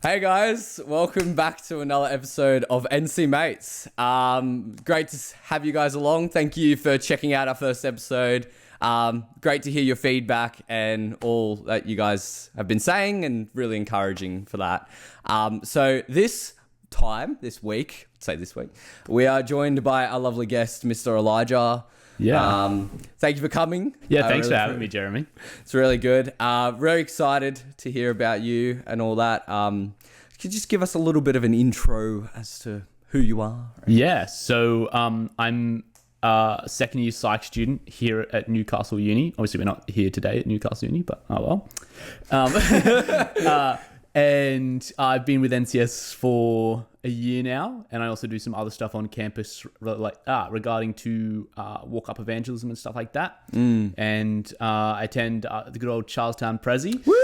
Hey guys, welcome back to another episode of NC Mates. Great to have you guys along. Thank you for checking out our first episode. Great to hear your feedback and all that you guys have been saying, and really encouraging for that. So this week, we are joined by our lovely guest, Mr. Elijah. Yeah. Thank you for coming. Yeah, thanks for having me, Jeremy. It's really good. Very excited to hear about you and all that. Could you just give us a little bit of an intro as to who you are? Yeah, so I'm a second year psych student here at Newcastle Uni. Obviously, we're not here today at Newcastle Uni, but oh well. And I've been with NCS for a year now, and I also do some other stuff on campus regarding to walk-up evangelism and stuff like that. And I attend the good old Charlestown Prezi. Woo!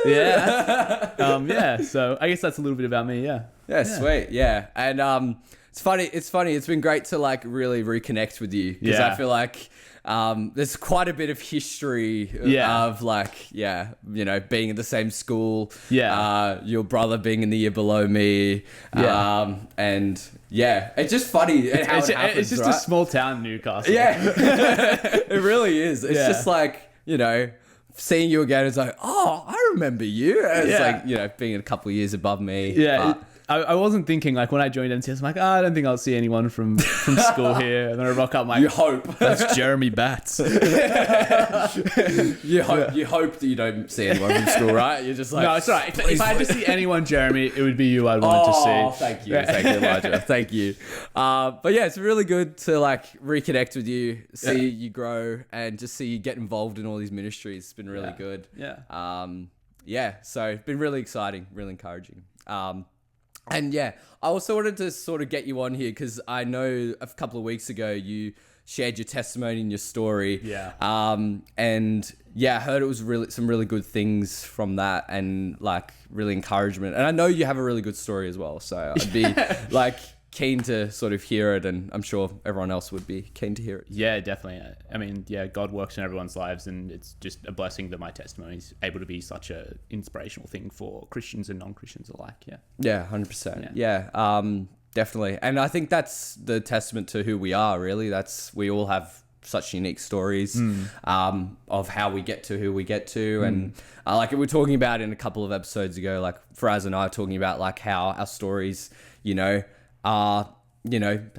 Yeah. So I guess that's a little bit about me. Yeah, sweet. Yeah, and it's funny. It's been great to like really reconnect with you because I feel like there's quite a bit of history of being in the same school. Yeah. Your brother being in the year below me. Yeah. And yeah, it's just funny how it happens, it's just right? a small town, Newcastle. Yeah, it really is. It's just like, seeing you again, it's like, oh, I remember you. And it's like, being a couple of years above me. Yeah. I wasn't thinking, like, when I joined NCS, I'm like, I don't think I'll see anyone from school here. And then I rock up, I'm like, you hope. That's Jeremy Batts. You hope that you don't see anyone from school, right? You're just like... No, it's all right. If I had to see anyone, Jeremy, it would be you I'd want to see. Oh, thank you. Thank you, Elijah. Thank you. But yeah, it's really good to, like, reconnect with you, see you grow, and just see you get involved in all these ministries. It's been really good. Yeah. So it's been really exciting, really encouraging. And yeah, I also wanted to sort of get you on here because I know a couple of weeks ago you shared your testimony and your story. Yeah. And yeah, I heard it was some really good things from that and like really encouragement. And I know you have a really good story as well. So I'd be like keen to sort of hear it, and I'm sure everyone else would be keen to hear it. Yeah, definitely. I mean, yeah, God works in everyone's lives, and it's just a blessing that my testimony is able to be such a inspirational thing for Christians and non-Christians alike. Yeah, 100%. Yeah, definitely. And I think that's the testament to who we are, really. We all have such unique stories of how we get to who we get to. And like we were talking about in a couple of episodes ago, like Faraz and I are talking about like how our stories,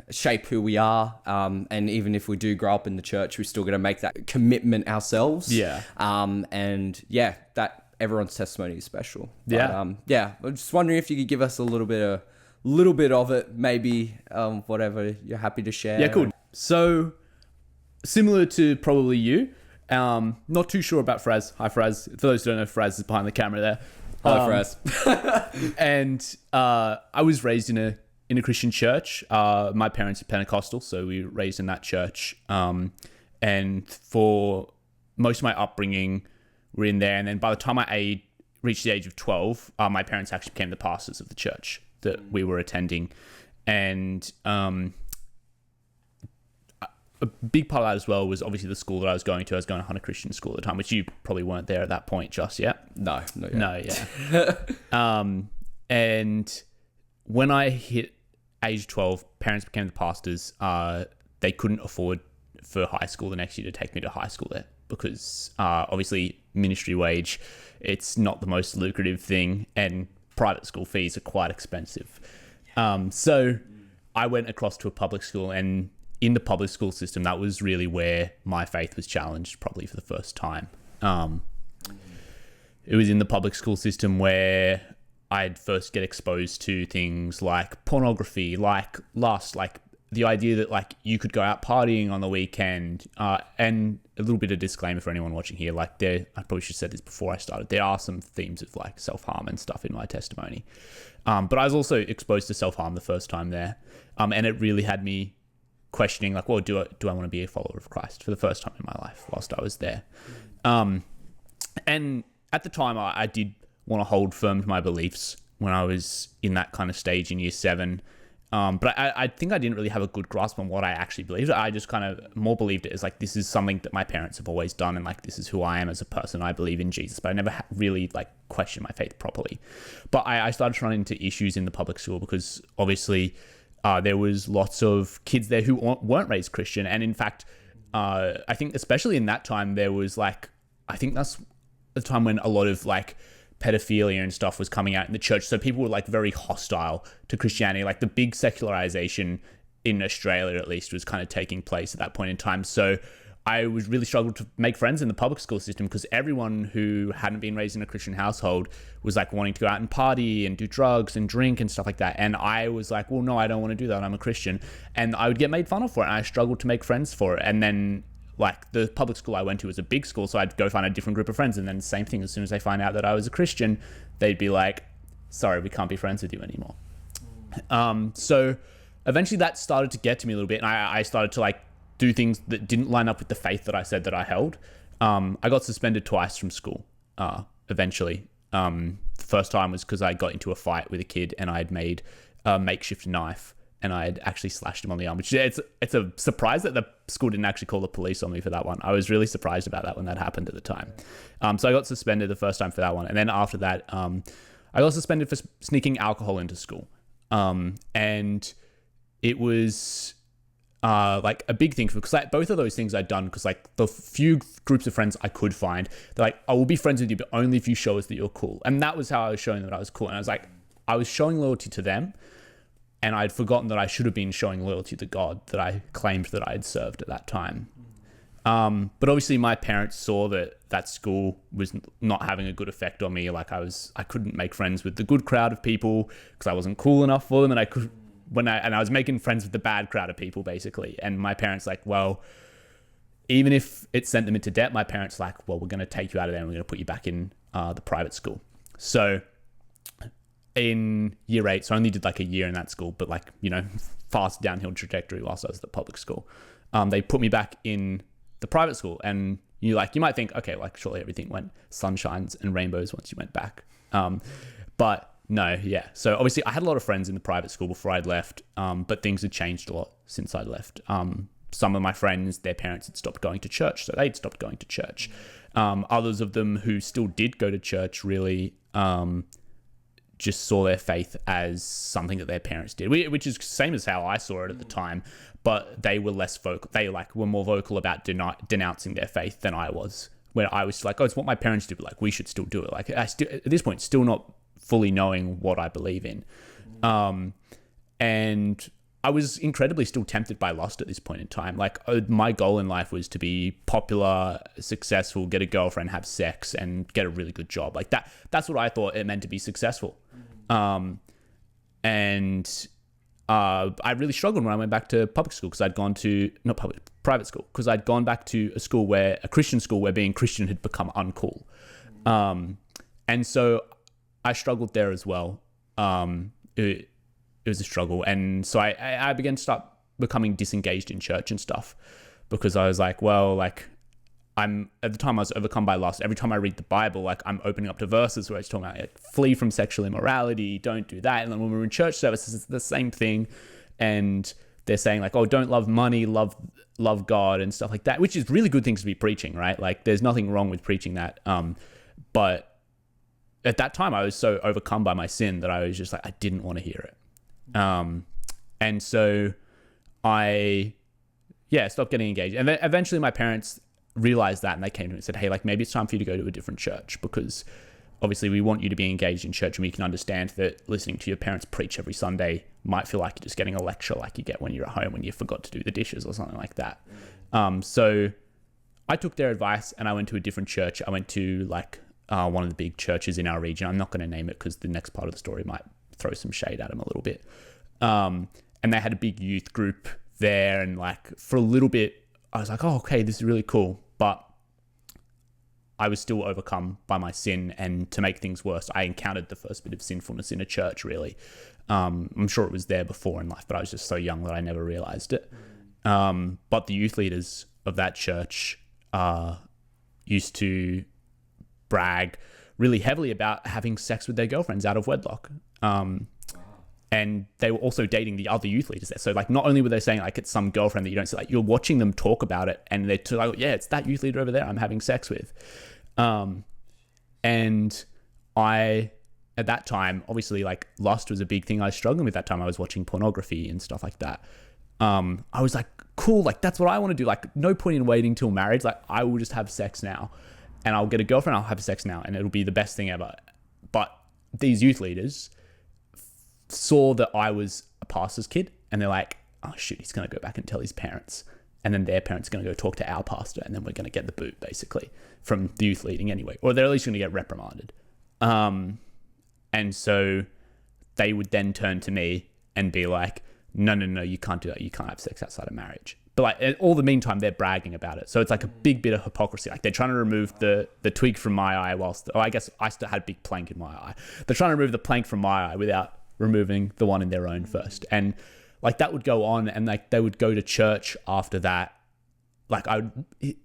shape who we are. And even if we do grow up in the church, we're still going to make that commitment ourselves. Yeah. That everyone's testimony is special. Yeah. But, I'm just wondering if you could give us a little bit of it, maybe, whatever you're happy to share. Yeah, cool. So similar to probably you, not too sure about Faraz. Hi, Faraz. For those who don't know, Faraz is behind the camera there. Hello, Faraz. And I was raised in a Christian church. My parents are Pentecostal, so we were raised in that church. And for most of my upbringing, we're in there. And then by the time I reached the age of 12, my parents actually became the pastors of the church that we were attending. And a big part of that as well was obviously the school that I was going to. I was going to Hunter Christian School at the time, which you probably weren't there at that point just yet. No, not yet. No, yeah. And when I hit age 12, parents became the pastors. They couldn't afford for high school the next year to take me to high school there because obviously ministry wage, it's not the most lucrative thing, and private school fees are quite expensive. So I went across to a public school, and in the public school system, that was really where my faith was challenged, probably for the first time. It was in the public school system where I'd first get exposed to things like pornography, like lust, like the idea that like you could go out partying on the weekend, and a little bit of disclaimer for anyone watching here, like I probably should have said this before I started, there are some themes of like self-harm and stuff in my testimony. But I was also exposed to self-harm the first time there. And it really had me questioning like, well, do I want to be a follower of Christ for the first time in my life whilst I was there? And at the time I did want to hold firm to my beliefs when I was in that kind of stage in year 7. But I think I didn't really have a good grasp on what I actually believed. I just kind of more believed it as like, this is something that my parents have always done, and like, this is who I am as a person. I believe in Jesus, but I never really like questioned my faith properly. But I started running into issues in the public school because obviously there was lots of kids there who weren't raised Christian. And in fact, I think especially in that time, there was like, I think that's the time when a lot of like pedophilia and stuff was coming out in the church. So people were like very hostile to Christianity. Like the big secularization in Australia, at least, was kind of taking place at that point in time. So I was really struggled to make friends in the public school system because everyone who hadn't been raised in a Christian household was like wanting to go out and party and do drugs and drink and stuff like that. And I was like, well, no, I don't want to do that. I'm a Christian. And I would get made fun of for it. And I struggled to make friends for it. And then like the public school I went to was a big school, so I'd go find a different group of friends, and then same thing, as soon as they find out that I was a Christian, they'd be like, sorry, we can't be friends with you anymore. So eventually that started to get to me a little bit, and I started to like do things that didn't line up with the faith that I said that I held. I got suspended twice from school eventually. The first time was because I got into a fight with a kid, and I'd made a makeshift knife, and I had actually slashed him on the arm, which it's a surprise that the school didn't actually call the police on me for that one. I was really surprised about that when that happened at the time. So I got suspended the first time for that one. And then after that, I got suspended for sneaking alcohol into school. And it was like a big thing because like both of those things I'd done, because like the few groups of friends I could find, they're like, I will be friends with you, but only if you show us that you're cool. And that was how I was showing them that I was cool. And I was like, I was showing loyalty to them, and I'd forgotten that I should have been showing loyalty to God that I claimed that I had served at that time. But obviously my parents saw that school was not having a good effect on me. Like I couldn't make friends with the good crowd of people because I wasn't cool enough for them. And I was making friends with the bad crowd of people basically. And my parents like, well, even if it sent them into debt, my parents like, well, we're going to take you out of there and we're going to put you back in the private school. So in year 8, so I only did like a year in that school, but like, you know, fast downhill trajectory whilst I was at the public school. They put me back in the private school, and you might think, okay, like surely everything went sunshines and rainbows once you went back. But no, yeah. So obviously I had a lot of friends in the private school before I'd left, but things had changed a lot since I'd left. Some of my friends, their parents had stopped going to church, so they'd stopped going to church. Others of them who still did go to church really just saw their faith as something that their parents did, which is the same as how I saw it at the time, but they were less vocal. They were more vocal about denouncing their faith than I was, where I was like, oh, it's what my parents do, but like we should still do it. Like at this point, still not fully knowing what I believe in. And I was incredibly still tempted by lust at this point in time. Like my goal in life was to be popular, successful, get a girlfriend, have sex, and get a really good job. Like that's what I thought it meant to be successful. And I really struggled when I went back to public school because I'd gone to, private school, because I'd gone back to a Christian school where being Christian had become uncool. And so I struggled there as well. It was a struggle. And so I began to start becoming disengaged in church and stuff because I was like, well, like at the time I was overcome by lust. Every time I read the Bible, like I'm opening up to verses where it's talking about like, flee from sexual immorality, don't do that. And then when we're in church services, it's the same thing. And they're saying like, oh, don't love money, love God and stuff like that, which is really good things to be preaching, right? Like there's nothing wrong with preaching that. But at that time I was so overcome by my sin that I was just like, I didn't want to hear it. And so I stopped getting engaged. And then eventually my parents realized that, and they came to me and said, hey, like maybe it's time for you to go to a different church, because obviously we want you to be engaged in church, and we can understand that listening to your parents preach every Sunday might feel like you're just getting a lecture like you get when you're at home when you forgot to do the dishes or something like that. So I took their advice and I went to a different church. I went to like one of the big churches in our region. I'm not going to name it because the next part of the story might throw some shade at them a little bit. And they had a big youth group there, and like for a little bit I was like, oh, okay, this is really cool. But I was still overcome by my sin, and to make things worse, I encountered the first bit of sinfulness in a church, really. I'm sure it was there before in life, but I was just so young that I never realized it. But the youth leaders of that church used to brag really heavily about having sex with their girlfriends out of wedlock. And they were also dating the other youth leaders there. So like, not only were they saying like it's some girlfriend that you don't see, like you're watching them talk about it, and they're like, yeah, it's that youth leader over there I'm having sex with. And I, at that time, obviously like lust was a big thing I was struggling with that time. I was watching pornography and stuff like that. I was like, cool, like that's what I want to do. Like no point in waiting till marriage. Like I will just have sex now, and I'll get a girlfriend, I'll have sex now, and it'll be the best thing ever. But these youth leaders saw that I was a pastor's kid, and they're like, oh shit, he's going to go back and tell his parents. And then their parents are going to go talk to our pastor, and then we're going to get the boot basically from the youth leading anyway, or they're at least going to get reprimanded. And so they would then turn to me and be like, no, you can't do that. You can't have sex outside of marriage. But like all the meantime, they're bragging about it. So it's like a big bit of hypocrisy. Like they're trying to remove the twig from my eye whilst, I guess I still had a big plank in my eye. They're trying to remove the plank from my eye without removing the one in their own first. And like that would go on, and like they would go to church after that. Like I would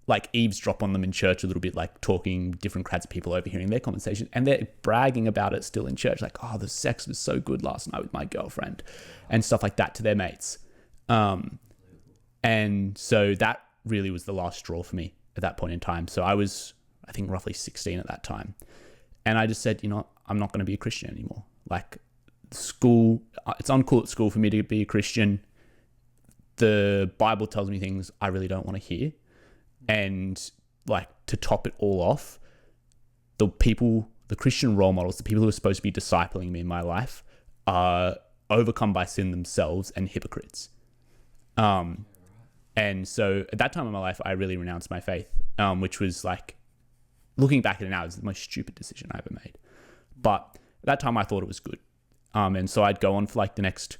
like eavesdrop on them in church a little bit, like talking different crowds of people, overhearing their conversation, and they're bragging about it still in church. Like, oh, the sex was so good last night with my girlfriend and stuff like that to their mates. And so that really was the last straw for me at that point in time. So I was, I think, roughly 16 at that time. And I just said, you know, I'm not going to be a Christian anymore. Like school, it's uncool at school for me to be a Christian. The Bible tells me things I really don't want to hear. And like to top it all off, the Christian role models, the people who are supposed to be discipling me in my life are overcome by sin themselves and hypocrites. And so at that time in my life, I really renounced my faith, which was like, looking back at it now, it was the most stupid decision I ever made. But at that time I thought it was good. And so I'd go on for like the next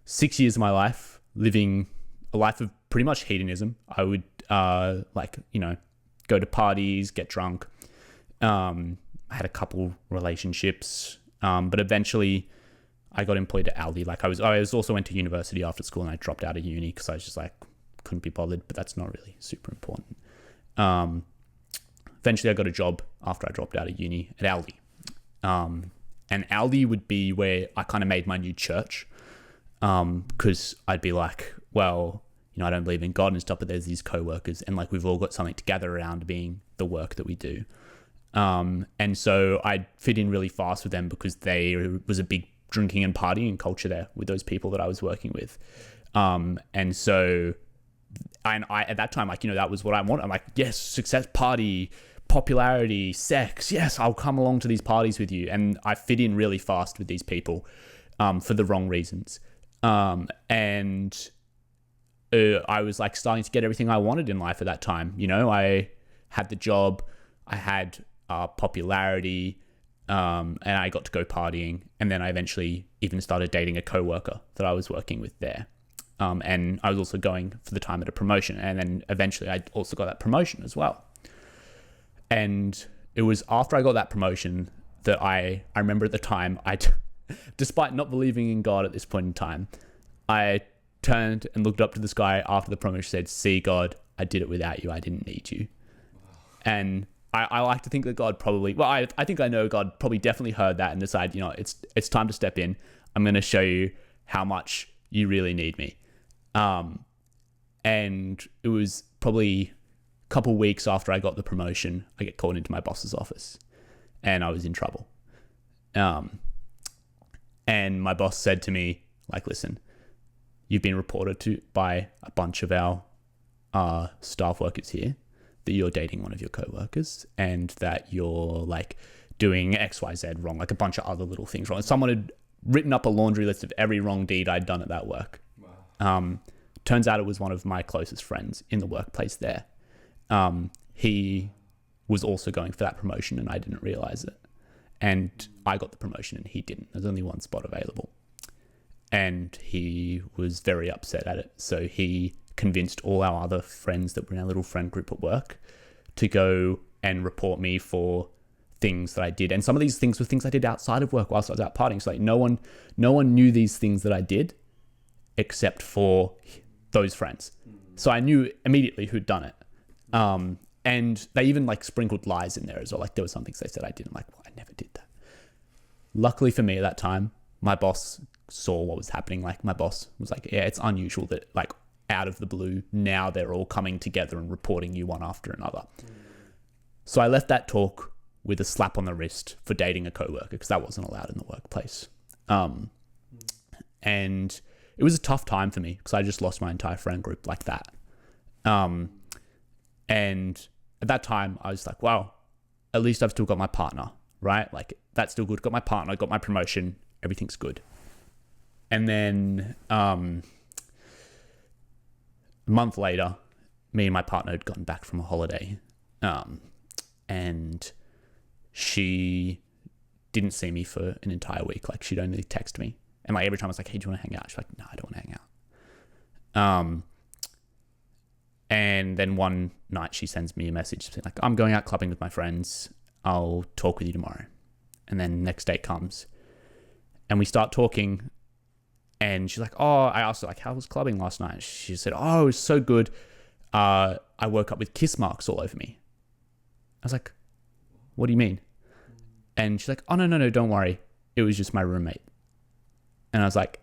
6 years of my life, living a life of pretty much hedonism. I would go to parties, get drunk. I had a couple relationships, but eventually I got employed at Aldi. Like I was also went to university after school, and I dropped out of uni because I was just like, couldn't be bothered, but that's not really super important. Eventually I got a job after I dropped out of uni at Aldi. And Aldi would be where I kind of made my new church. Because I'd be like, well, you know, I don't believe in God and stuff, but there's these co-workers, and like we've all got something to gather around being the work that we do. And so I fit in really fast with them because there was a big drinking and partying culture there with those people that I was working with. And so I at that time, like, you know, that was what I wanted. I'm like, yes, success, party, popularity, sex. Yes, I'll come along to these parties with you. And I fit in really fast with these people for the wrong reasons. And I was like starting to get everything I wanted in life at that time. You know, I had the job, I had popularity, and I got to go partying. And then I eventually even started dating a coworker that I was working with there. And I was also going for the time at a promotion. And then eventually I also got that promotion as well. And it was after I got that promotion that I remember at the time, despite not believing in God at this point in time, I turned and looked up to the sky after the promotion, said, see, God, I did it without you. I didn't need you. And I like to think that God probably, well, I think I know God probably definitely heard that and decided, you know, it's time to step in. I'm going to show you how much you really need me. And it was probably a couple weeks after I got the promotion, I get called into my boss's office and I was in trouble. And my boss said to me, like, listen, you've been reported to by a bunch of our staff workers here that you're dating one of your coworkers and that you're like doing XYZ wrong, like a bunch of other little things wrong. Someone had written up a laundry list of every wrong deed I'd done at that work. Wow. Turns out it was one of my closest friends in the workplace there. He was also going for that promotion and I didn't realize it. And I got the promotion and he didn't. There's only one spot available. And he was very upset at it. So he convinced all our other friends that were in our little friend group at work to go and report me for things that I did. And some of these things were things I did outside of work whilst I was out partying. So like no one knew these things that I did except for those friends. So I knew immediately who'd done it. And they even like sprinkled lies in there as well. Like there were some things they said I did. I'm like, well, I never did that. Luckily for me at that time, my boss saw what was happening. Like my boss was like, yeah, it's unusual that like out of the blue, now they're all coming together and reporting you one after another. So I left that talk with a slap on the wrist for dating a coworker, because that wasn't allowed in the workplace. And it was a tough time for me because I just lost my entire friend group like that. And at that time I was like, wow, at least I've still got my partner, right? Like that's still good. Got my partner, got my promotion, everything's good. And then a month later, me and my partner had gotten back from a holiday, and she didn't see me for an entire week. Like she'd only text me, and like every time I was like, hey, do you want to hang out? She's like, no, I don't want to hang out. And then one night she sends me a message saying like, I'm going out clubbing with my friends. I'll talk with you tomorrow. And then next day comes and we start talking, and she's like, oh, I asked her like, how was clubbing last night? She said, oh, it was so good. I woke up with kiss marks all over me. I was like, what do you mean? And she's like, oh, no, don't worry. It was just my roommate. And I was like,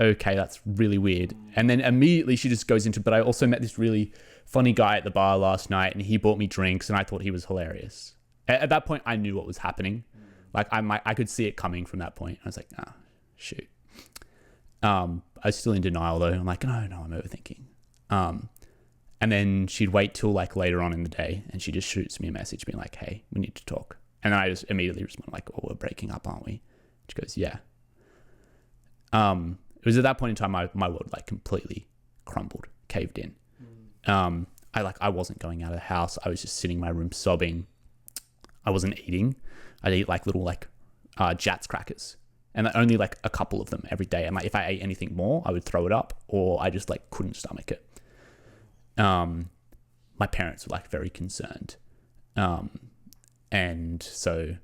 okay, that's really weird. And then immediately she just goes into, but I also met this really funny guy at the bar last night, and he bought me drinks, and I thought he was hilarious. At that point, I knew what was happening. Like I could see it coming from that point. I was like, ah, shoot. I was still in denial though. I'm like, no, I'm overthinking. And then she'd wait till like later on in the day, and she just shoots me a message being like, hey, we need to talk. And then I just immediately respond like, oh, we're breaking up, aren't we? She goes, yeah. It was at that point in time my world like completely crumbled, caved in. I wasn't going out of the house. I was just sitting in my room sobbing. I wasn't eating. I'd eat like little like Jats crackers, and only like a couple of them every day. And like if I ate anything more, I would throw it up, or I just like couldn't stomach it. My parents were like very concerned, and so.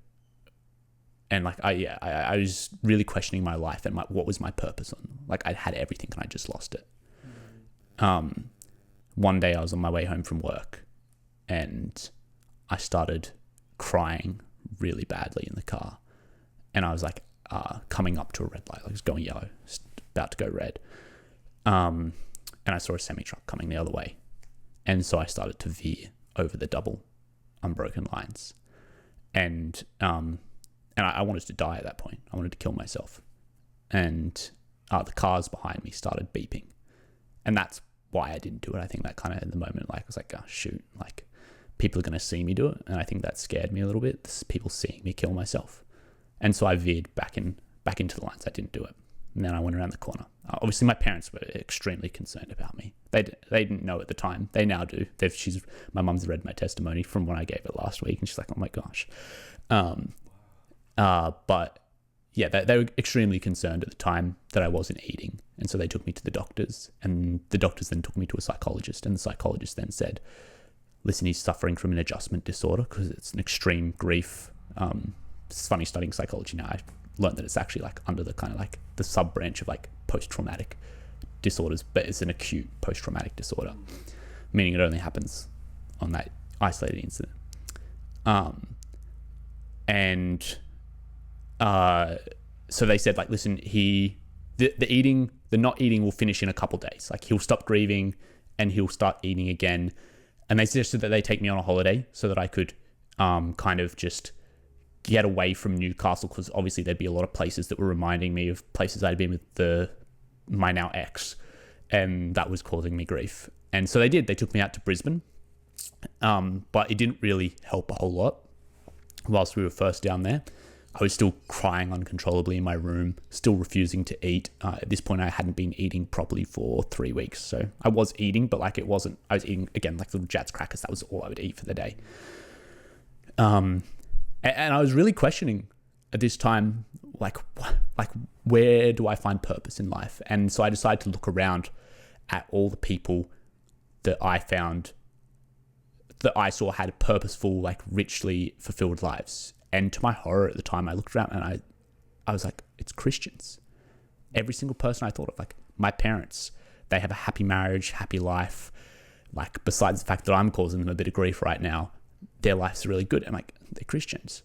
And like, I was really questioning my life and what was my purpose on. Like I'd had everything and I just lost it. One day I was on my way home from work, and I started crying really badly in the car. And I was like, coming up to a red light, like it was going yellow, about to go red. And I saw a semi-truck coming the other way. And so I started to veer over the double unbroken lines. And I wanted to die at that point. I wanted to kill myself. And the cars behind me started beeping. And that's why I didn't do it. I think that kind of in the moment, like I was like, oh, shoot, like people are going to see me do it. And I think that scared me a little bit. This is people seeing me kill myself. And so I veered back into the lines. I didn't do it. And then I went around the corner. Obviously, my parents were extremely concerned about me. They didn't know at the time. They now do. My mum's read my testimony from when I gave it last week, and she's like, oh my gosh. But yeah, they were extremely concerned at the time that I wasn't eating. And so they took me to the doctors, and the doctors then took me to a psychologist, and the psychologist then said, listen, he's suffering from an adjustment disorder because it's an extreme grief. It's funny studying psychology now. I learned that it's actually like under the kind of like the sub branch of like post-traumatic disorders, but it's an acute post-traumatic disorder, meaning it only happens on that isolated incident. So they said like, listen, the not eating will finish in a couple days. Like he'll stop grieving and he'll start eating again. And they suggested that they take me on a holiday so that I could kind of just get away from Newcastle, because obviously there'd be a lot of places that were reminding me of places I'd been with my now ex, and that was causing me grief. And so they did. They took me out to Brisbane, but it didn't really help a whole lot. Whilst we were first down there, I was still crying uncontrollably in my room, still refusing to eat. At this point, I hadn't been eating properly for 3 weeks. So I was eating, but like I was eating, again, like little Jats crackers. That was all I would eat for the day. And I was really questioning at this time, like where do I find purpose in life? And so I decided to look around at all the people that I found that I saw had purposeful, like richly fulfilled lives. And to my horror at the time, I looked around and I was like, it's Christians. Every single person I thought of, like my parents, they have a happy marriage, happy life. Like besides the fact that I'm causing them a bit of grief right now, their life's really good. And like, they're Christians.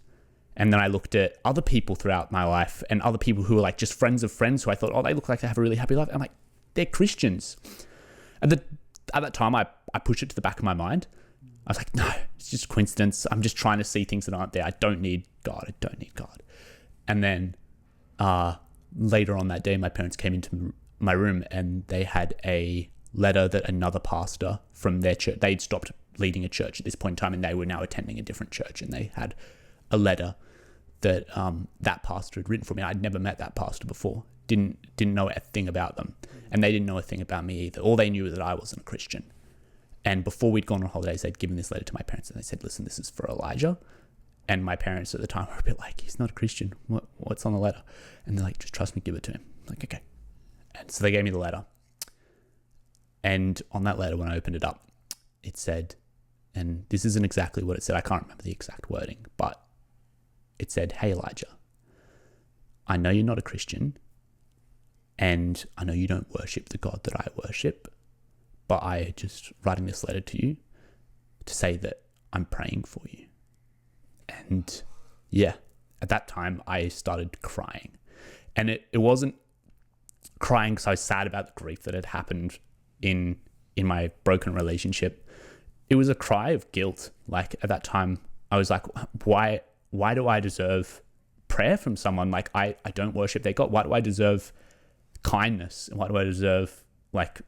And then I looked at other people throughout my life and other people who were like just friends of friends who I thought, oh, they look like they have a really happy life. I'm like, they're Christians. At that time, I pushed it to the back of my mind. I was like, no, it's just coincidence. I'm just trying to see things that aren't there. I don't need God. I don't need God. And then later on that day, my parents came into my room and they had a letter that another pastor from their church, they'd stopped leading a church at this point in time and they were now attending a different church, and they had a letter that that pastor had written for me. I'd never met that pastor before, didn't know a thing about them, and they didn't know a thing about me either. All they knew was that I wasn't a Christian. And before we'd gone on holidays, they'd given this letter to my parents and they said, listen, this is for Elijah. And my parents at the time were a bit like, he's not a Christian. What's on the letter? And they're like, just trust me, give it to him. I'm like, okay. And so they gave me the letter. And on that letter, when I opened it up, it said, and this isn't exactly what it said, I can't remember the exact wording, but it said, hey, Elijah, I know you're not a Christian, and I know you don't worship the God that I worship, but I just writing this letter to you to say that I'm praying for you. And yeah, at that time, I started crying. And it wasn't crying because I was sad about the grief that had happened in my broken relationship. It was a cry of guilt. Like at that time, I was like, why do I deserve prayer from someone? Like I don't worship their God. Why do I deserve kindness? And why do I deserve like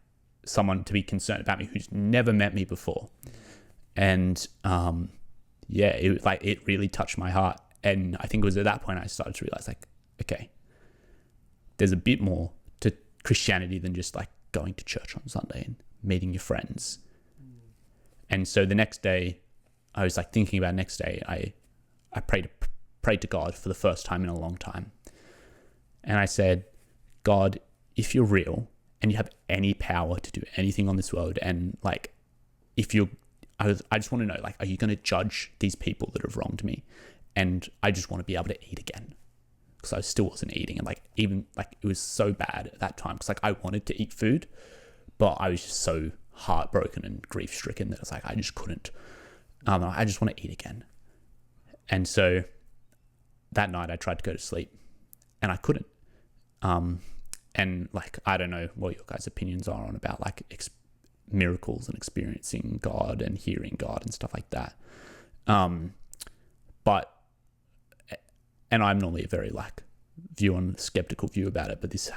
someone to be concerned about me who's never met me before? And yeah, it really touched my heart. And I think it was at that point I started to realize like, okay, there's a bit more to Christianity than just like going to church on Sunday and meeting your friends. And so the next day, I was like thinking about next day, I prayed to God for the first time in a long time. And I said, God, if you're real and you have any power to do anything on this world, and like, I just want to know, like, are you going to judge these people that have wronged me? And I just want to be able to eat again, because I still wasn't eating. And like, even like, it was so bad at that time because like I wanted to eat food, but I was just so heartbroken and grief stricken that it's like, I just couldn't. I just want to eat again. And so that night I tried to go to sleep and I couldn't. And like, I don't know what your guys' opinions are on about like miracles and experiencing God and hearing God and stuff like that. But, and I'm normally a very like skeptical view about it, but this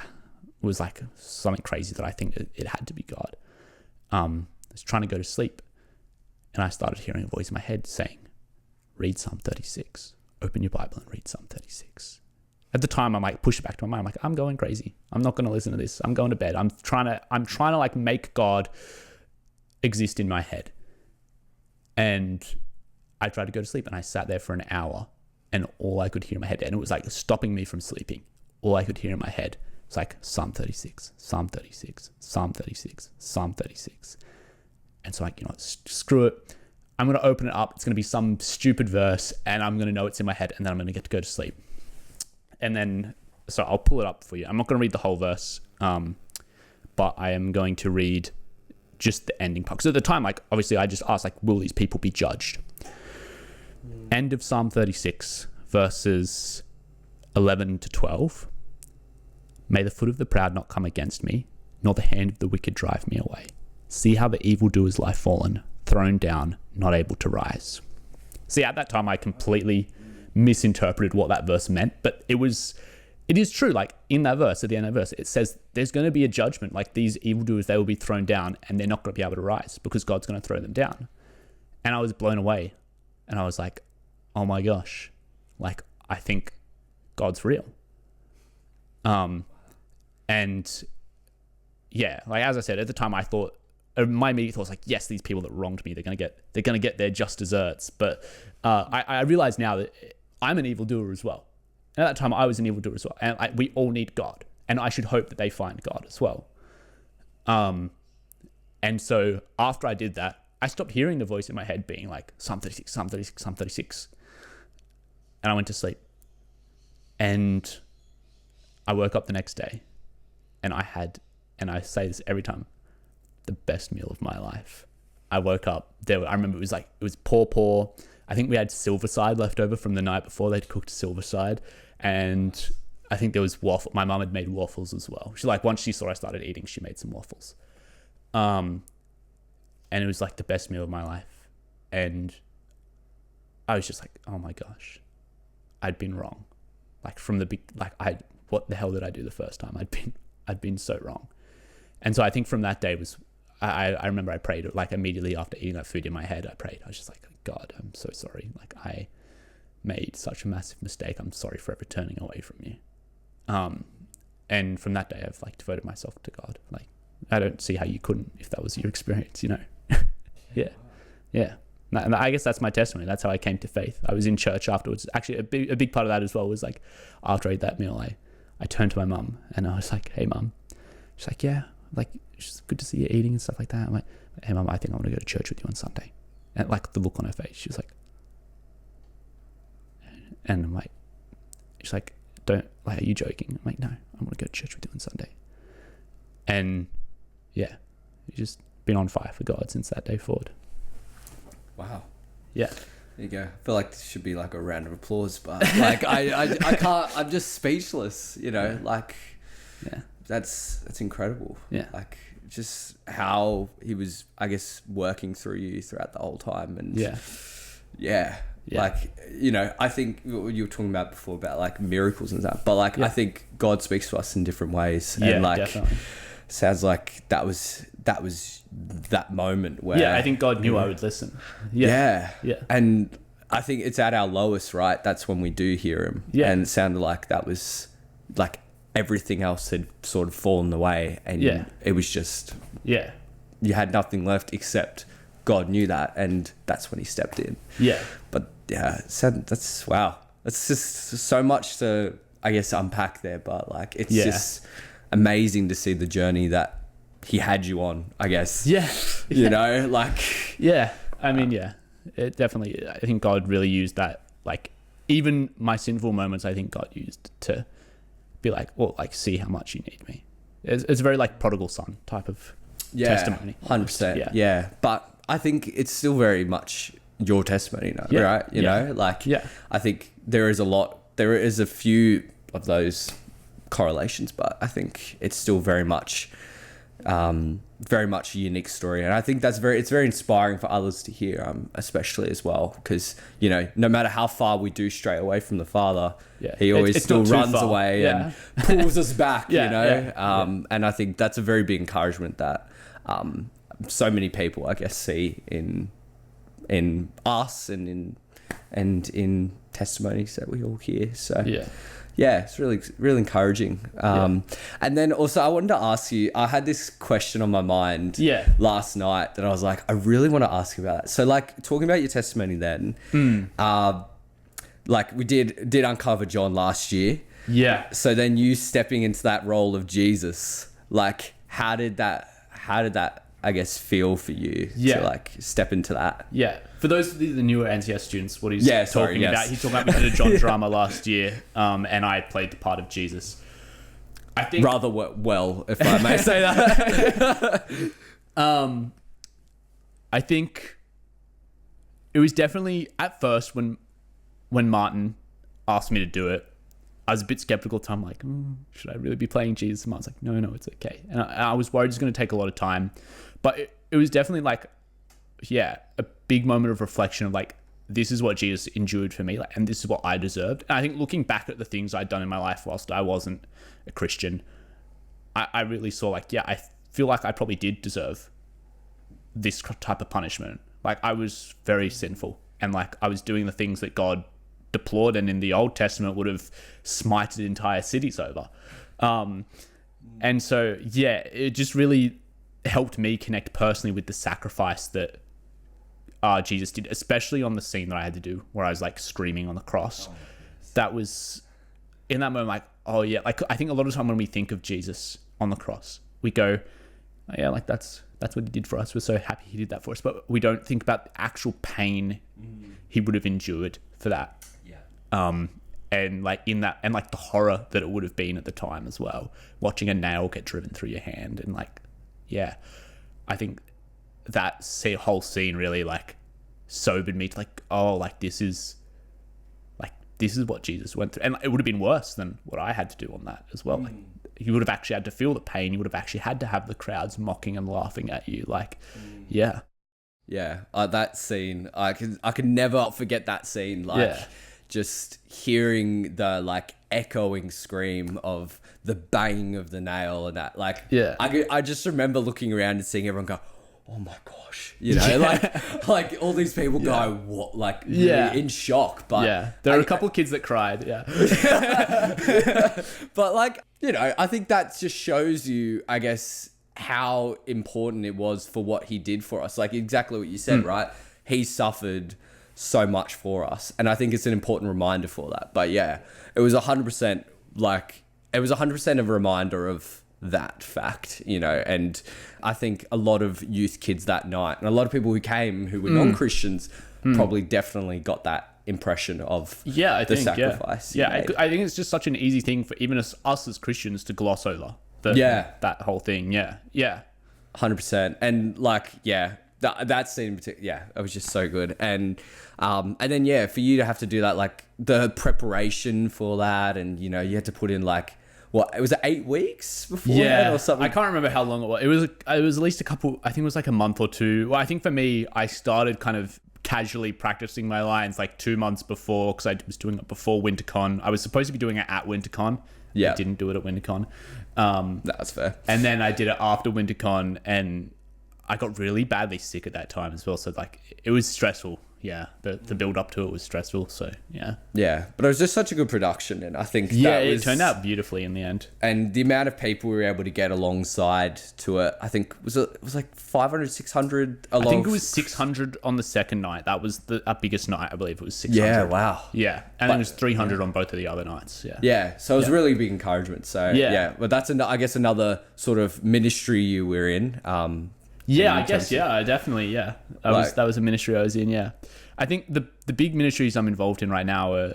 was like something crazy that I think it had to be God. I was trying to go to sleep and I started hearing a voice in my head saying, read Psalm 36, open your Bible and read Psalm 36. At the time, I'm like, push it back to my mind. I'm like, I'm going crazy. I'm not going to listen to this. I'm going to bed. I'm trying to like make God exist in my head. And I tried to go to sleep and I sat there for an hour and all I could hear in my head, and it was like stopping me from sleeping. All I could hear in my head was like Psalm 36, Psalm 36, Psalm 36, Psalm 36. And so like, screw it. I'm going to open it up. It's going to be some stupid verse and I'm going to know it's in my head, and then I'm going to get to go to sleep. And then, so I'll pull it up for you. I'm not going to read the whole verse, but I am going to read just the ending part. Because at the time, like, obviously I just asked, like, will these people be judged? End of Psalm 36, verses 11 to 12. May the foot of the proud not come against me, nor the hand of the wicked drive me away. See how the evildoers lie fallen, thrown down, not able to rise. See, at that time, I completely misinterpreted what that verse meant, but it is true. Like in that verse, at the end of the verse, it says there's going to be a judgment. Like these evildoers, they will be thrown down and they're not going to be able to rise because God's going to throw them down. And I was blown away and I was like, oh my gosh, like I think God's real. And yeah, like as I said, at the time I thought, my immediate thought was like, yes, these people that wronged me, they're going to get their just desserts. But I realize now that I'm an evildoer as well. And at that time, I was an evildoer as well. And we all need God. And I should hope that they find God as well. And so after I did that, I stopped hearing the voice in my head being like, Psalm 36, Psalm 36, Psalm 36. And I went to sleep. And I woke up the next day. And I had, and I say this every time, the best meal of my life. I woke up, I remember it was paw. I think we had silverside left over from the night before. They'd cooked silverside, and I think there was waffle. My mum had made waffles as well. She like, once she saw I started eating, she made some waffles. And it was like the best meal of my life. And I was just like, oh my gosh, I'd been wrong. Like from the big, like what the hell did I do the first time? I'd been so wrong. And so I think from that day was, I remember I prayed like immediately after eating that food in my head, I prayed. I was just like, God, I'm so sorry. Like I made such a massive mistake. I'm sorry for ever turning away from you. And from that day I've like devoted myself to God. Like, I don't see how you couldn't if that was your experience, you know? Yeah. And I guess that's my testimony. That's how I came to faith. I was in church afterwards. Actually, a big part of that as well was like after I ate that meal, I turned to my mum and I was like, hey mum. She's like, yeah, like it's good to see you eating and stuff like that. I'm like, hey mum, I think I want to go to church with you on Sunday. And like the look on her face, she was like, and I'm like, she's like, don't, like, are you joking? I'm like, no, I want to go to church with you on Sunday. And yeah, just been on fire for God since that day forward. Wow. Yeah. There you go. I feel like this should be like a round of applause, but like I can't. I'm just speechless. You know, like that's incredible. Yeah. Like just how he was, I guess, working through you throughout the whole time, and yeah. Like, you know, I think what you were talking about before about like miracles and stuff, but like I think God speaks to us in different ways, and like definitely. Sounds like that was that moment where I think God knew I would listen. Yeah. And I think it's at our lowest, right? That's when we do hear him. Yeah. And it sounded like that was like everything else had sort of fallen away, and it was just you had nothing left except God knew that, and that's when he stepped in. Yeah. But that's wow. That's just so much to, I guess, unpack there, but like it's just amazing to see the journey that he had you on, I guess. You know, like I mean, it definitely, I think God really used that, like even my sinful moments, I think God used to be like, well, like, see how much you need me. It's a very like prodigal son type of testimony. 100%. Yeah. But I think it's still very much your testimony now, right? You know, like I think there is a few of those correlations, but I think it's still very much a unique story, and I think it's very inspiring for others to hear, especially as well, because you know, no matter how far we do stray away from the Father, he always still runs away and pulls us back, you know. And I think that's a very big encouragement that so many people, I guess, see in us and in testimonies that we all hear. So it's really, really encouraging. And then also I wanted to ask you, I had this question on my mind last night that I was like, I really want to ask you about it. So like talking about your testimony then, like we did uncover John last year. Yeah. So then you stepping into that role of Jesus, like how did that I guess feel for you to like step into that? Yeah. For those of the newer NCS students, what he's talking about, he's talking about we did a John drama last year, and I played the part of Jesus. I think rather well, if I may say that. I think it was definitely at first when Martin asked me to do it, I was a bit skeptical. I'm like, should I really be playing Jesus? And Martin's like, no, it's okay. And I was worried it's going to take a lot of time, but it was definitely like, a big moment of reflection of like, this is what Jesus endured for me, like, and this is what I deserved. And I think looking back at the things I'd done in my life whilst I wasn't a Christian, I really saw like, I feel like I probably did deserve this type of punishment. Like I was very sinful, and like I was doing the things that God deplored and in the Old Testament would have smited entire cities over. And so, it just really helped me connect personally with the sacrifice that Jesus did, especially on the scene that I had to do where I was like screaming on the cross. That was in that moment, like, like I think a lot of time when we think of Jesus on the cross, we go, like that's what he did for us. We're so happy he did that for us, but we don't think about the actual pain he would have endured for that. And like in that, and like the horror that it would have been at the time as well, watching a nail get driven through your hand, and like, I think that whole scene really like sobered me to like, oh, like this is what Jesus went through. And it would have been worse than what I had to do on that as well. Like, you would have actually had to feel the pain. You would have actually had to have the crowds mocking and laughing at you. Like, yeah. Yeah, that scene, I can never forget that scene. Like, just hearing the like echoing scream of the bang of the nail and that. Like, I just remember looking around and seeing everyone go, "Oh my gosh," you know, like all these people go, "What?" Like, really in shock. But there were a couple of kids that cried. Yeah, but like, you know, I think that just shows you, I guess, how important it was for what he did for us. Like exactly what you said, right? He suffered so much for us, and I think it's an important reminder for that. But yeah, it was 100% like it was 100% a reminder of that fact, you know. And I think a lot of youth kids that night, and a lot of people who came who were non-Christians, probably definitely got that impression of the sacrifice. I think it's just such an easy thing for even us as Christians to gloss over. That whole thing. Yeah. 100%. And like, that scene in particular, it was just so good. And then for you to have to do that, like the preparation for that, and you know, you had to put in like, what was it, 8 weeks before or something? I can't remember how long it was. It was at least a couple. I think it was like a month or two. Well, I think for me, I started kind of casually practicing my lines like 2 months before, because I was doing it before WinterCon. I was supposed to be doing it at WinterCon. I didn't do it at WinterCon. That's fair. And then I did it after WinterCon, and I got really badly sick at that time as well. So like, it was stressful. Yeah, the build up to it was stressful. So yeah, but it was just such a good production, and I think it turned out beautifully in the end. And the amount of people we were able to get alongside to it, I think it was like 500, 600 along. I think it was 600 on the second night. That was our biggest night, I believe. It was 600. Yeah, wow. Yeah, and it was 300 on both of the other nights. So it was really big encouragement. So but that's I guess another sort of ministry you were in. I guess, definitely, That was a ministry I was in, I think the big ministries I'm involved in right now are,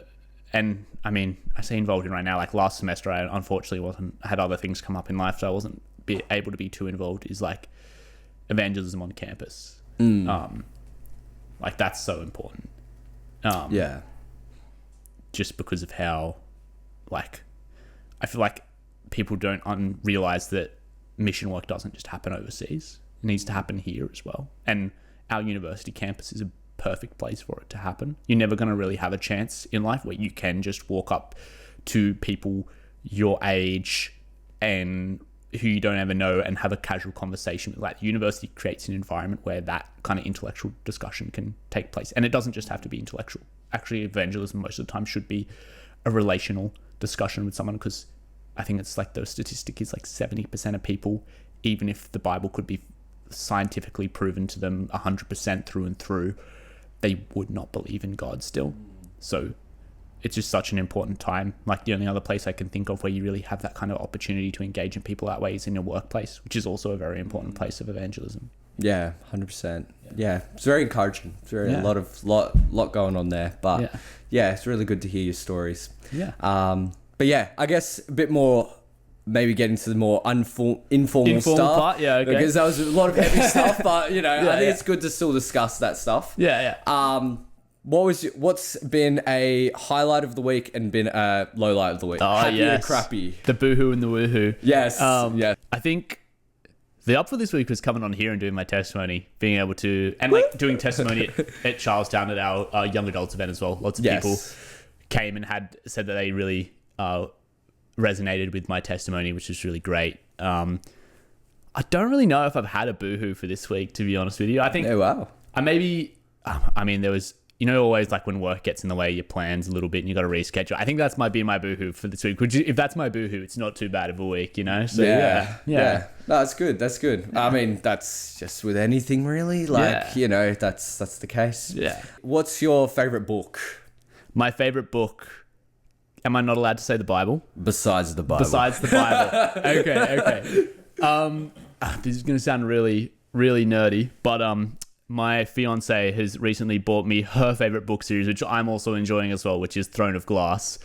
and I mean, I say involved in right now, like last semester I unfortunately had other things come up in life, so I wasn't able to be too involved, is like evangelism on campus. Like that's so important. Just because of how, like, I feel like people don't realize that mission work doesn't just happen overseas. It needs to happen here as well. And our university campus is a perfect place for it to happen. You're never going to really have a chance in life where you can just walk up to people your age and who you don't ever know and have a casual conversation. Like, university creates an environment where that kind of intellectual discussion can take place. And it doesn't just have to be intellectual. Actually, evangelism most of the time should be a relational discussion with someone, because I think it's like the statistic is like 70% of people, even if the Bible could be scientifically proven to them 100% through and through, they would not believe in God still. So it's just such an important time. Like, the only other place I can think of where you really have that kind of opportunity to engage in people that way is in your workplace, which is also a very important place of evangelism. 100%. It's very encouraging. It's very a lot going on there, but it's really good to hear your stories. But I guess a bit more, maybe get into the more informal stuff part, because that was a lot of heavy stuff, but you know, I think it's good to still discuss that stuff. What's been a highlight of the week and been a low light of the week? Happy or crappy? The boohoo and the woohoo. Yes. I think the up for this week was coming on here and doing my testimony, being able to, and like doing testimony at Charlestown at our young adults event as well. Lots of people came and said that they really resonated with my testimony, which was really great. I don't really know if I've had a boohoo for this week, to be honest with you. I think there was, you know, always like when work gets in the way of your plans a little bit and you got to reschedule. I think that's might be my boohoo for this week. If that's my boohoo, it's not too bad of a week, you know? So yeah. No, that's good. That's good. I mean, that's just with anything really. Like, you know, that's the case. Yeah. What's your favorite book? My favorite book. Am I not allowed to say the Bible? Besides the Bible. Okay. This is going to sound really, really nerdy, but my fiance has recently bought me her favorite book series, which I'm also enjoying as well, which is Throne of Glass.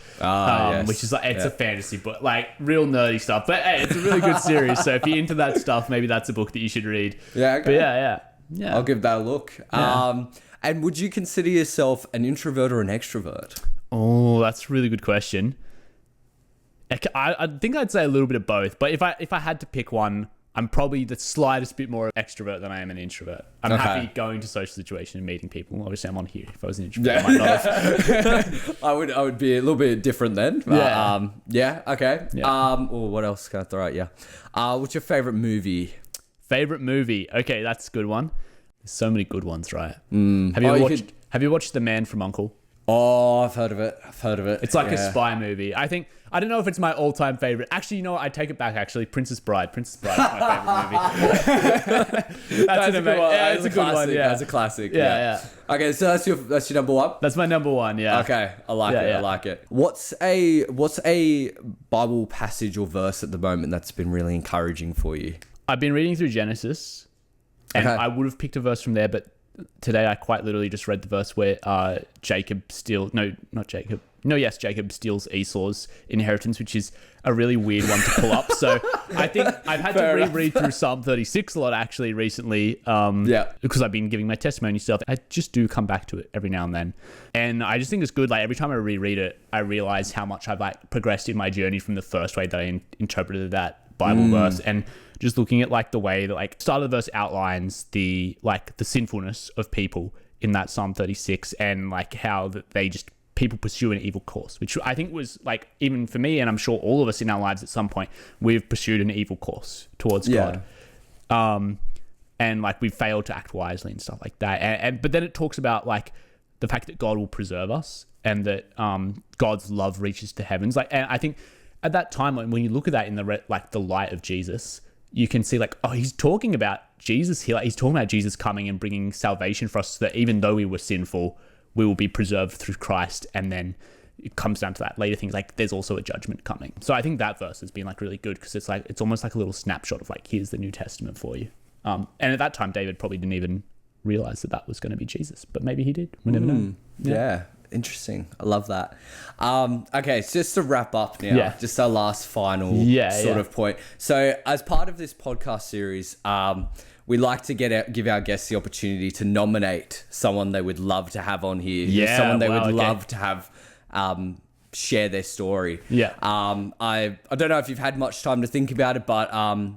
Which is like, it's a fantasy book, like real nerdy stuff. But hey, it's a really good series. So if you're into that stuff, maybe that's a book that you should read. Yeah. Okay. But yeah. I'll give that a look. Yeah. And would you consider yourself an introvert or an extrovert? Oh, that's a really good question. I think I'd say a little bit of both, but if I had to pick one, I'm probably the slightest bit more extrovert than I am an introvert. I'm happy going to social situations and meeting people. Obviously, I'm on here. If I was an introvert, I might not have. I would be a little bit different then. Yeah. Okay. Yeah. What else can I throw at you? What's your favorite movie? Favorite movie? Okay, that's a good one. There's so many good ones, right? Have you watched The Man from U.N.C.L.E.? Oh, I've heard of it. It's like a spy movie. I don't know if it's my all-time favorite. Actually, you know what? I take it back, actually. Princess Bride. Princess Bride is my favorite movie. That's a good one. Yeah, it's a good one. Yeah, that's a classic. Yeah. Okay, so that's your number one? That's my number one, yeah. Okay, I like it. I like it. What's a Bible passage or verse at the moment that's been really encouraging for you? I've been reading through Genesis, and I would have picked a verse from there, but today I quite literally just read the verse where Jacob steals Esau's inheritance, which is a really weird one to pull up. So I think I've had to reread through Psalm 36 a lot actually recently. Because I've been giving my testimony stuff. I just do come back to it every now and then. And I just think it's good. Like every time I reread it, I realize how much I've like progressed in my journey from the first way that I interpreted that Bible verse. And just looking at like the way that like start of the verse outlines the sinfulness of people in that Psalm 36 and like how that they just people pursue an evil course, which I think was like, even for me, and I'm sure all of us in our lives at some point, we've pursued an evil course towards God. And like we've failed to act wisely and stuff like that. But then it talks about like the fact that God will preserve us and that God's love reaches to heavens. Like, and I think at that time, when you look at that in the light of Jesus, you can see like, oh, he's talking about Jesus here. Like he's talking about Jesus coming and bringing salvation for us so that even though we were sinful, we will be preserved through Christ. And then it comes down to that later things like there's also a judgment coming. So I think that verse has been like really good because it's almost like a little snapshot of like, here's the New Testament for you. And at that time, David probably didn't even realize that was going to be Jesus, but maybe he did. We never know. Yeah. Interesting. I love that. Okay, so just to wrap up now, just our last final of point. So as part of this podcast series, we like to give our guests the opportunity to nominate someone they would love to have on here. Someone they would love to have share their story. I don't know if you've had much time to think about it, but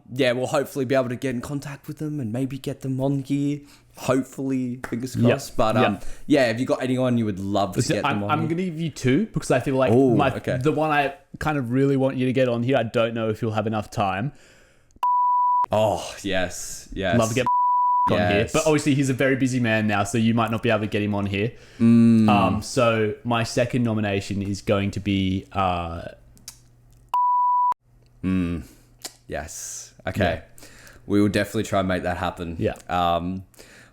we'll hopefully be able to get in contact with them and maybe get them on here. Hopefully, fingers crossed. But have you got anyone you would love to get them on? I'm going to give you two because I feel like the one I kind of really want you to get on here, I don't know if you'll have enough time. Oh, yes. Love to get on here. But obviously, he's a very busy man now, so you might not be able to get him on here. So my second nomination is going to be... Yes. Okay. Yeah. We will definitely try and make that happen.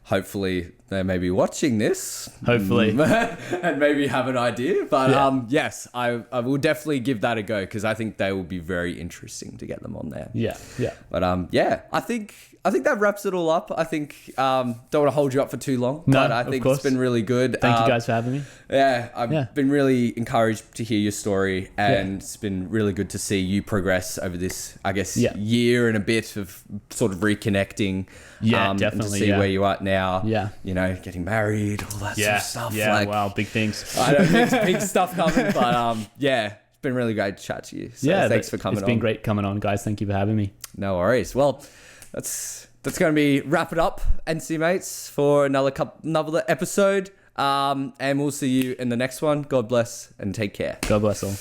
Hopefully they may be watching this. Hopefully. And maybe have an idea. But yes, I will definitely give that a go because I think they will be very interesting to get them on there. Yeah. But I think that wraps it all up. I think don't want to hold you up for too long. No, but I think it's been really good. Thank you guys for having me. Yeah, I've been really encouraged to hear your story, and it's been really good to see you progress over this, I guess, year and a bit of sort of reconnecting. Definitely. And to see where you are now. Yeah. You know, getting married, all that sort of stuff. Yeah, wow, big things. I know, big stuff coming, but it's been really great to chat to you. So thanks for coming on. It's been great coming on, guys. Thank you for having me. No worries. Well, that's going to be wrap it up, NC mates, for another episode. And we'll see you in the next one. God bless and take care. God bless all.